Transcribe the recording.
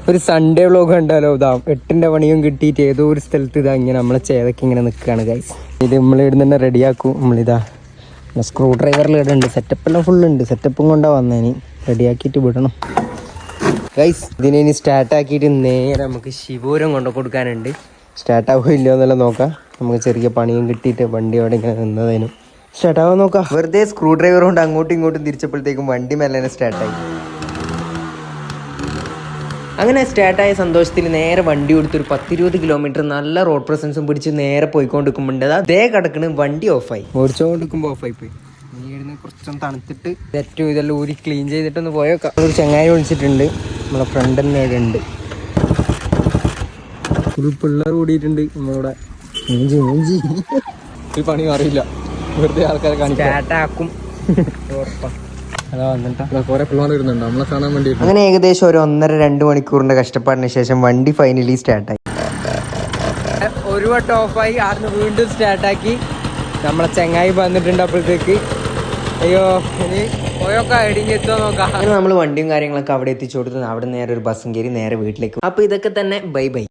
ഒരു Sunday vlog കണ്ടാലോ? ഇതാ 8ന്റെ പണിയും കിട്ടിയിട്ട് ഏതോ ഒരു സ്ഥലത്ത് ഇതാ ഇങ്ങനെ നമ്മളെ ചേതക്ക് ഇങ്ങനെ നിൽക്കുകയാണ് ഗൈസ്. ഇത് നമ്മൾ ഇവിടെ തന്നെ റെഡിയാക്കും. നമ്മളിതാ സ്ക്രൂ ഡ്രൈവറിൽ ഇടുന്നുണ്ട്. സെറ്റപ്പെല്ലാം ഫുള്ളുണ്ട്. സെറ്റപ്പും കൊണ്ടാണ് വന്നേന്. റെഡിയാക്കിയിട്ട് വിടണം ഗൈസ്. ഇതിനെ ഇനി സ്റ്റാർട്ടാക്കിയിട്ട് നേരെ നമുക്ക് ശിവപുരം കൊണ്ടു കൊടുക്കാനുണ്ട്. സ്റ്റാർട്ടാവോ ഇല്ലയോ എന്നെല്ലാം നോക്കാം. നമുക്ക് ചെറിയ പണിയും കിട്ടിയിട്ട് വണ്ടി അവിടെ ഇങ്ങനെ നിന്നതിനും സ്റ്റാർട്ടാവാൻ നോക്കാം. വെറുതെ സ്ക്രൂ ഡ്രൈവർ കൊണ്ട് അങ്ങോട്ടും ഇങ്ങോട്ടും തിരിച്ചപ്പോഴത്തേക്കും വണ്ടി മെല്ലനെ സ്റ്റാർട്ടായി. അങ്ങനെ സ്റ്റാർട്ടായ സന്തോഷത്തിൽ നേരെ വണ്ടി കൊടുത്തൊരു 10-20 കിലോമീറ്റർ നല്ല റോഡ് പ്രസൻസും പിടിച്ച് നേരെ പോയിക്കൊണ്ടിരിക്കുമ്പോൾ അതേ കിടക്കണ് വണ്ടി ഓഫായി. ഓടിച്ചോണ്ടിരിക്കുമ്പോൾ ഓഫായി പോയി. ഇവിടുന്ന് കുറച്ചൊന്ന് തണുത്തിട്ട് ഏറ്റവും ഇതെല്ലാം ഊരി ക്ലീൻ ചെയ്തിട്ടൊന്ന് പോയേക്കാം. ഒരു ചങ്ങായി വിളിച്ചിട്ടുണ്ട്. നമ്മളെ ഫ്രണ്ട് തന്നെ ഇവിടെ ഉണ്ട്. ഒരു പിള്ളേർ കൂടിയിട്ടുണ്ട് നമ്മളിവിടെ. ഈ പണി അറിയില്ല, വെറുതെ ആൾക്കാരെ കാണിക്കും. അങ്ങനെ ഏകദേശം ഒരു 1.5-2 മണിക്കൂറിന്റെ കഷ്ടപ്പാടിന് ശേഷം വണ്ടി ഫൈനലി സ്റ്റാർട്ടായി. ഒരു വട്ടം ഓഫായി, ആർന്ന് വീണ്ടും സ്റ്റാർട്ടാക്കി. നമ്മളെ ചങ്ങായി വന്നിട്ടുണ്ട്. അപ്പോഴത്തേക്ക് അയ്യോ ഇനി പോയൊക്കെ ഇടിഞ്ഞ് എത്തുമോ നോക്കാം. അങ്ങനെ നമ്മൾ വണ്ടിയും കാര്യങ്ങളൊക്കെ അവിടെ എത്തിച്ചു കൊടുത്തു. അവിടെ നേരെ ഒരു ബസ്സും കയറി നേരെ വീട്ടിലേക്ക്. അപ്പൊ ഇതൊക്കെ തന്നെ ബൈ ബൈ.